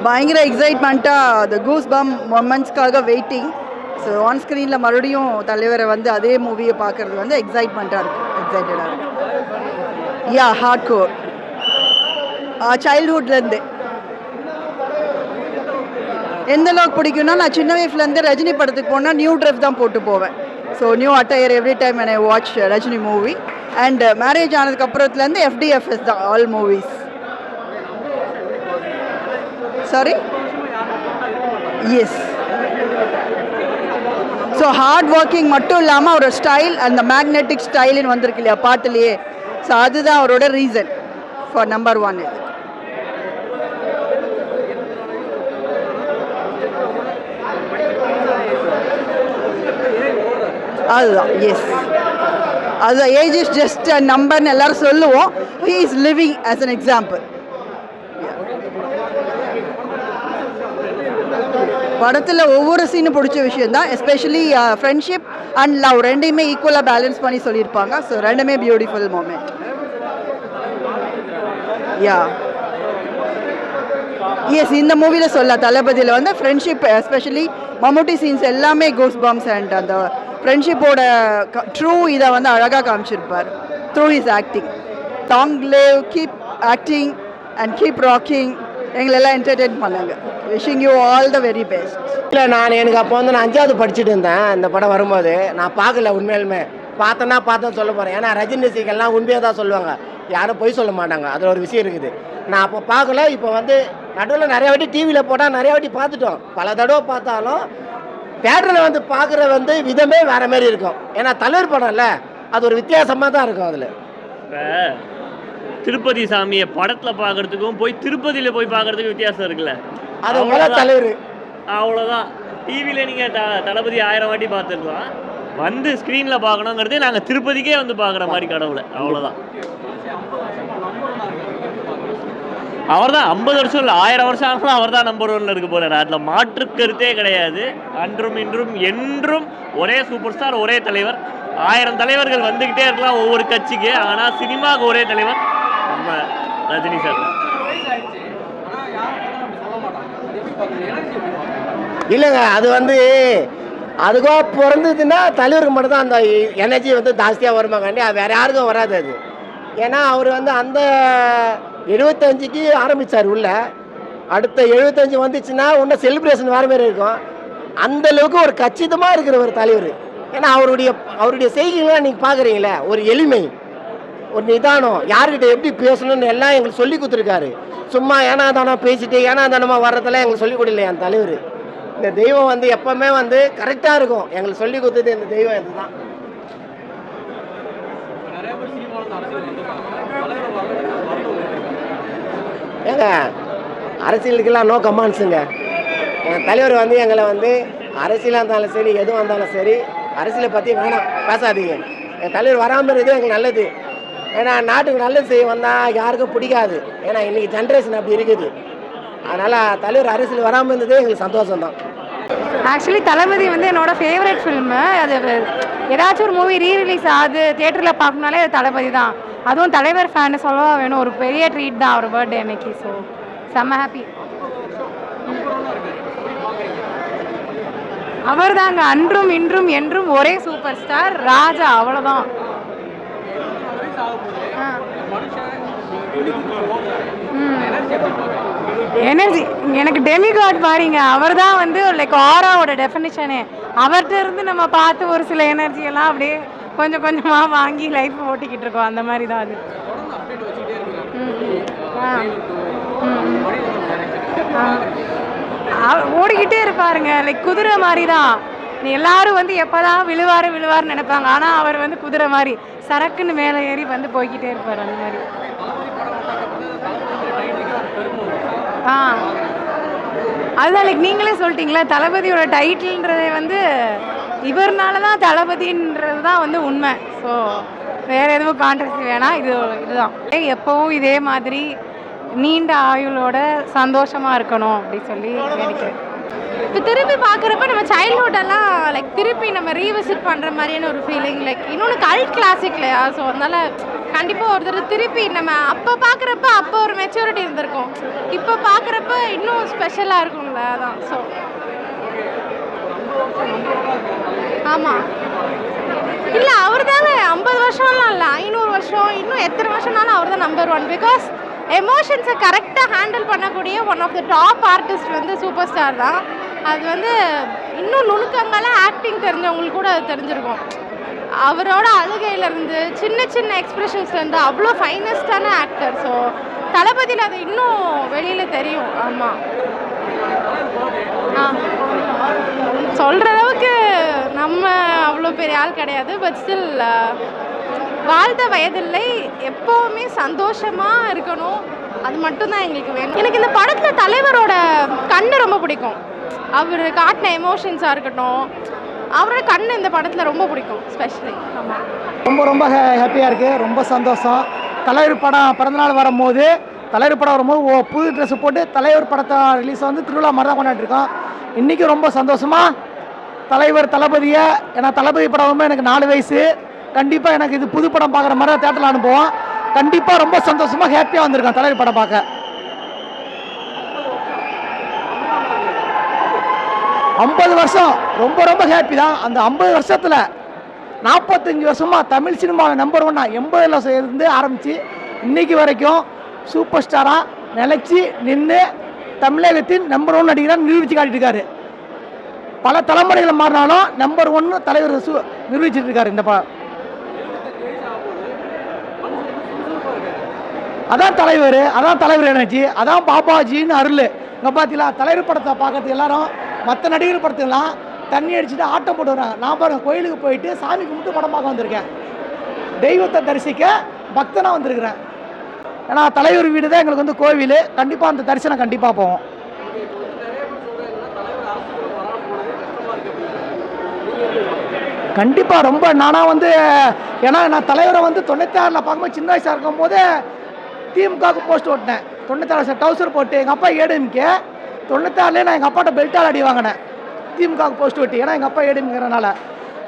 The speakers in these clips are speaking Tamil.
பயங்கர எக்ஸைட்மெண்ட்டாக அந்த கூஸ் பம் மொமெண்ட்ஸ்க்காக வெயிட்டிங். ஸோ ஆன் ஸ்க்ரீனில் மறுபடியும் தலைவரை வந்து அதே மூவியை பார்க்குறது வந்து எக்ஸைட்மெண்ட்டாக இருக்குது, எக்ஸைட்டடாக இருக்குது. ஹார்ட் கோர் சைல்ட்ஹுட்லேருந்து எந்த அளவுக்கு பிடிக்கும்னா, நான் சின்ன வயசுலேருந்து ரஜினி படத்துக்கு போனால் நியூ ட்ரெஸ் தான் போட்டு போவேன். So new attire every time I watch Rajini movie. And marriage ஆனதுக்கப்புறத்துலேருந்து FDFS தான் all movies. Sorry, yes. So hard working மட்டும் இல்லாமல் அவரோட ஸ்டைல், அந்த மேக்னெட்டிக் ஸ்டைலுன்னு வந்திருக்கு இல்லையா பாட்டுலேயே, ஸோ அதுதான் அவரோட ரீசன் ஃபார் நம்பர் 1. இது அதுதான், எஸ், அதுதான். ஏஜ் இஸ் ஜஸ்ட் அ நம்பர்னு எல்லாரும் சொல்லுவோம். He is living as an example. படத்தில் ஒவ்வொரு சீனும் பிடிச்ச விஷயந்தான். எஸ்பெஷலி ஃப்ரெண்ட்ஷிப் அண்ட் லவ் ரெண்டையுமே ஈக்குவலாக பேலன்ஸ் பண்ணி சொல்லியிருப்பாங்க. ஸோ ரெண்டுமே பியூட்டிஃபுல் மூமெண்ட். எஸ், இந்த மூவியில் சொல்ல தளபதியில் வந்து ஃப்ரெண்ட்ஷிப், எஸ்பெஷலி மம்முட்டி சீன்ஸ் எல்லாமே கோஸ் பம்ஸ் அண்ட் அந்த ஃப்ரெண்ட்ஷிப்போட ட்ரூ இதை வந்து அழகாக காமிச்சிருப்பார் through his acting. Long live, keep acting and keep rocking. எங்களெல்லாம் என்டர்டெயின் பண்ணாங்க. Wishing you all the very best. இல்லை, எனக்கு அப்போ வந்து நான் 5வது படிச்சுட்டு இருந்தேன். இந்த படம் வரும்போது நான் பார்க்கல. உண்மையிலுமே பார்த்தேன்னு சொல்ல போகிறேன். ஏன்னா ரஜினி ரசிகர்கள்லாம் உண்மையாக தான் சொல்லுவாங்க, யாரும் பொய் சொல்ல மாட்டாங்க. அதில் ஒரு விஷயம் இருக்குது. நான் அப்போ பார்க்கல. இப்போ வந்து நடுவில் நிறைய வாட்டி டிவியில் போட்டால் நிறைய வாட்டி பார்த்துட்டோம். பல தடவை பார்த்தாலும் தேட்டரில் வந்து பார்க்குற வந்து விதமே வேறு மாதிரி இருக்கும். ஏன்னா தலைவர் படம்ல, அது ஒரு வித்தியாசமாக தான் இருக்கும். அதில் திருப்பதி சாமியை படத்தில் பார்க்குறதுக்கும் போய் திருப்பதியில் போய் பார்க்குறதுக்கும் வித்தியாசம் இருக்குல்ல. அது தலைவர் அவ்வளோதான். டிவியில் நீங்கள் தளபதி 1000 வாட்டி பார்த்துருக்கலாம். வந்து ஸ்க்ரீனில் பார்க்கணுங்கிறது நாங்கள் திருப்பதிக்கே வந்து பார்க்குற மாதிரி கடவுளை. அவ்வளோதான். அவர் தான் 50 வருஷம் இல்லை, 1000 வருஷம் ஆனாலும் அவர் தான் நம்பர் 1 இருக்க போகிறார். அதில் மாற்று கருத்தே கிடையாது. அன்றும் இன்றும் என்றும் ஒரே சூப்பர் ஸ்டார், ஒரே தலைவர். 1000 தலைவர்கள் வந்துக்கிட்டே இருக்கலாம் ஒவ்வொரு கட்சிக்கு. ஆனால் சினிமாவுக்கு ஒரே தலைவர் நம்ம ரஜினி சார். இல்லைங்க, அது வந்து அதுக்கோ பிறந்ததுன்னா தலைவருக்கு மட்டும்தான் அந்த எனர்ஜி வந்து ஜாஸ்தியாக வருமாங்காண்டி அது வேறு யாருக்கும் வராது. அது ஏன்னா அவர் வந்து அந்த 75க்கு ஆரம்பித்தார் உள்ள. அடுத்த 75 வந்துச்சுன்னா இன்னும் செலிப்ரேஷன் வேறு மாதிரி இருக்கும். அந்தளவுக்கு ஒரு கச்சிதமாக இருக்கிற ஒரு தலைவர். ஏன்னா அவருடைய செய்கைகள்லாம் நீங்கள் பார்க்குறீங்களே, ஒரு எளிமை, ஒரு நிதானம், யார்கிட்ட எப்படி பேசணும்னு எல்லாம் எங்களுக்கு சொல்லி கொடுத்துருக்காரு. சும்மா ஏனா தானோ பேசிட்டு ஏனா தானமாக வர்றதெல்லாம் எங்களுக்கு சொல்லிக் கொடுக்கல என் தலைவர். இந்த தெய்வம் வந்து எப்பவுமே வந்து கரெக்டாக இருக்கும். எங்களுக்கு சொல்லி கொடுத்தது இந்த தெய்வம் இதுதான். ஏங்க, அரசியலுக்கெல்லாம் நோ கமாண்ட்ஸுங்க. என் தலைவர் வந்து எங்களை வந்து அரசியலாக இருந்தாலும் சரி, எதுவும் இருந்தாலும் சரி, அரசியலை பற்றி வேணாம் பேசாதீங்க. என் தலைவர் வராமல் இருக்கிறது எங்களுக்கு நல்லது. ஏன்னா நாட்டுக்கு நல்லது செய்ய வந்தால் யாருக்கும் பிடிக்காது. ஏன்னா இன்றைக்கி ஜென்ரேஷன் அப்படி இருக்குது. அதனால் தலைவர் அரசியல் வராமல் இருந்ததே எங்களுக்கு சந்தோஷம் தான். ஆக்சுவலி தளபதி வந்து என்னோட ஃபேவரட் ஃபில்மு. அது ஏதாச்சும் ஒரு மூவி ரீரிலீஸ் ஆகுது தியேட்டரில் பார்க்கணுனாலே அது தளபதி தான். அதுவும் தலைவர் ஃபேனு சொல்லவா வேணும். ஒரு பெரிய ட்ரீட் தான் அவர் பர்த்டே அன்னைக்கு. ஸோ செம்ம ஹாப்பி. அவர் தாங்க அன்றும் இன்றும் என்றும் ஒரே சூப்பர் ஸ்டார் ராஜா. அவ்வளோதான். எனர்ஜி எனக்கு டெமிகாட் பாருங்க. அவர் தான் வந்து லைக் ஆராவோட டெஃபினிஷனே. அவர்கிட்ட இருந்து நம்ம பார்த்து ஒரு சில எனர்ஜியெல்லாம் அப்படியே கொஞ்சம் கொஞ்சமாக வாங்கி லைஃப் ஓட்டிக்கிட்டு இருக்கோம். அந்த மாதிரி தான் அது. ஓடிக்கிட்டே இருப்பாருங்க. லைக் குதிரை மாதிரி தான். எல்லாரும் வந்து எப்போதான் விழுவாருன்னு நினைப்பாங்க. ஆனால் அவர் வந்து குதிரை மாதிரி சரக்குன்னு மேலே ஏறி வந்து போய்கிட்டே இருப்பார். அந்த மாதிரி. அதுதான் லைக் நீங்களே சொல்லிட்டீங்களா, தளபதியோட டைட்டில்ன்றதை வந்து இவர்னால தான் தளபதின்றது தான் வந்து உண்மை. ஸோ வேறு எதுவும் கான்ட்ரவர்சி வேணாம். இதுதான் எப்போவும் இதே மாதிரி நீண்ட ஆயுளோட சந்தோஷமாக இருக்கணும் அப்படி சொல்லி நினைக்கிறேன். இப்போ திருப்பி பார்க்குறப்ப நம்ம சைல்ட்ஹுட்டெல்லாம் லைக் திருப்பி நம்ம ரீவிசிட் பண்ணுற மாதிரியான ஒரு ஃபீலிங். லைக் இன்னொன்று கல்ட் கிளாசிக் இல்லையா, ஸோ அதனால் கண்டிப்பாக ஒரு தடவை திருப்பி நம்ம அப்போ பார்க்குறப்ப அப்போ ஒரு மெச்சூரிட்டி இருந்திருக்கும், இப்போ பார்க்குறப்ப இன்னும் ஸ்பெஷலாக இருக்கும்ல, அதான். ஸோ ஆமாம், இல்லை அவர் தாங்க 50 வருஷம்லாம் இல்லை, 500 வருஷம், இன்னும் எத்தனை வருஷம்னாலும் அவர் தான் நம்பர் 1. பிகாஸ் எமோஷன்ஸை கரெக்டாக ஹேண்டில் பண்ணக்கூடிய one of the top artist வந்து சூப்பர் ஸ்டார் தான். அது வந்து இன்னும் நுணுக்கங்களாக ஆக்டிங் தெரிஞ்சவங்களுக்கு கூட அது தெரிஞ்சிருக்கும். அவரோட அழுகையிலேருந்து சின்ன சின்ன எக்ஸ்பிரஷன்ஸ்லேருந்து அவ்வளோ ஃபைனஸ்டான ஆக்டர். ஸோ தளபதியில் அது இன்னும் வெளியில் தெரியும். ஆமாம், சொல்கிற அளவுக்கு நம்ம அவ்வளோ பெரிய ஆள் கிடையாது. பட் ஸ்டில் வாழ்ந்த வயதில்லை, எப்போவுமே சந்தோஷமாக இருக்கணும், அது மட்டும்தான் எங்களுக்கு வேணும். எனக்கு இந்த படத்தில் தலைவரோட கண்ணு ரொம்ப பிடிக்கும். அவர் காட்டின எமோஷன்ஸாக இருக்கட்டும், அவரோட கண்ணு இந்த படத்தில் ரொம்ப பிடிக்கும் ஸ்பெஷலி. ஆமாம், ரொம்ப ஹாப்பியாக இருக்குது, ரொம்ப சந்தோஷம். தலைவர் படம் பிறந்தநாள் வரும்போது புது ட்ரெஸ்ஸு போட்டு தலைவர் படத்தை ரிலீஸை வந்து திருவிழா மாதிரி தான் கொண்டாடிருக்கோம். இன்றைக்கி ரொம்ப சந்தோஷமாக தலைவர் தளபதியை, ஏன்னா தளபதி படம் வந்து எனக்கு 4 வயசு, கண்டிப்பாக எனக்கு இது புது படம் பார்க்குற மாதிரி தேட்டரில் அனுப்புவோம். கண்டிப்பாக ரொம்ப சந்தோஷமாக ஹாப்பியாக வந்திருக்கேன் தலைவர் படம் பார்க்க. 50 வருஷம் ரொம்ப ஹாப்பி தான். அந்த 50 வருஷத்தில் 45 வருஷமாக தமிழ் சினிமாவில் நம்பர் 1 80ல் இருந்து ஆரம்பித்து இன்றைக்கி வரைக்கும் சூப்பர் ஸ்டாராக நிலச்சி நின்று தமிழகத்தின் நம்பர் 1 நடிகராக நிரூபித்து காட்டிட்டு இருக்காரு. பல தலைமுறைகள் மாறினாலும் நம்பர் 1 தலைவர் நிரூபிச்சுட்டு இருக்காரு. இந்த அதான் தலைவர் எனர்ஜி, அதான் பாபாஜின்னு அருள். இங்கே பார்த்தீங்களா, தலைவர் படத்தை பார்க்கறதுக்கு எல்லாரும் மற்ற நடிகர் படத்துக்கெல்லாம் தண்ணி அடிச்சுட்டு ஆட்டம் போட்டு வராங்க. நான் பாருங்கள், கோயிலுக்கு போயிட்டு சாமி கும்பிட்டு படம் பார்க்க வந்திருக்கேன். தெய்வத்தை தரிசிக்க பக்தனாக வந்திருக்கிறேன். ஏன்னா தலைவர் வீடு தான் எங்களுக்கு வந்து கோவில். கண்டிப்பாக அந்த தரிசனம் கண்டிப்பாக போவோம். கண்டிப்பாக ரொம்ப நானாக வந்து, ஏன்னா நான் தலைவரை வந்து 96ல் பார்க்கும்போது சின்ன வயசாக இருக்கும்போது திமுகவுக்கு போஸ்ட் ஓட்டினேன். 96 டவுசர் போட்டு எங்கள் அப்பா ஏடிஎம்கே. 96லே நான் எங்கள் அப்பாட்ட பெல்ட்டால் அடி வாங்கினேன் திமுகவுக்கு போஸ்ட் ஓட்டி, ஏன்னா எங்கள் அப்பா ஏடிஎம்ங்கிறனால.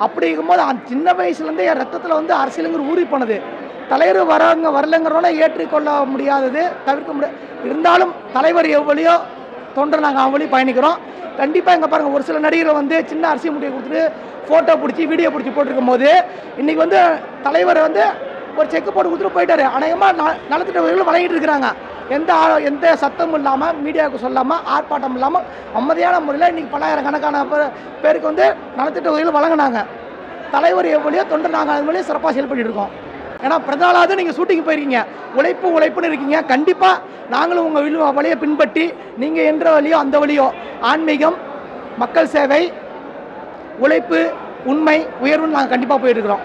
அப்படி இருக்கும்போது அந்த சின்ன வயசுலேருந்தே என் ரத்தத்தில் வந்து அரசியலுங்கிற ஊறி போனது. தலைவர் வரலைங்கிறோன்னா ஏற்றுக்கொள்ள முடியாதது, தவிர்க்க முடியாது. இருந்தாலும் தலைவர் எவ்வளியோ தொண்டர் நாங்கள் அவ்வளோ பயணிக்கிறோம். கண்டிப்பாக இங்கே பாருங்கள், ஒரு சில நடிகர்கள் வந்து சின்ன அரிசி முடியை கொடுத்துட்டு ஃபோட்டோ பிடிச்சி வீடியோ பிடிச்சி போட்டிருக்கும் போது இன்றைக்கி வந்து தலைவர் வந்து ஒரு செக்கு போட்டு கொடுத்துட்டு போயிட்டாரு. அநேகமாக நலத்திட்ட உதவிகள் வழங்கிட்டு இருக்கிறாங்க. எந்த சத்தமும் இல்லாமல், மீடியாவுக்கு சொல்லாமல், ஆர்ப்பாட்டம் இல்லாமல் அமைதியான முறையில் இன்றைக்கி பல்லாயிரக்கணக்கான பேருக்கு வந்து நலத்திட்ட உதவிகள் வழங்கினாங்க. தலைவர் எவ்வளியோ தொண்டர் நாங்கள் அது வழியாக சிறப்பாக செயல்பட்டு இருக்கோம். ஏன்னா பிறந்தநாளாவது நீங்கள் ஷூட்டிங் போயிருக்கீங்க, உழைப்புன்னு இருக்கீங்க. கண்டிப்பாக நாங்களும் உங்கள் வழியை பின்பற்றி நீங்கள் என்ற வழியோ அந்த வழியோ ஆன்மீகம், மக்கள் சேவை, உழைப்பு, உண்மை, உயர்வுன்னு நாங்கள் கண்டிப்பாக போயிட்டு இருக்கிறோம்.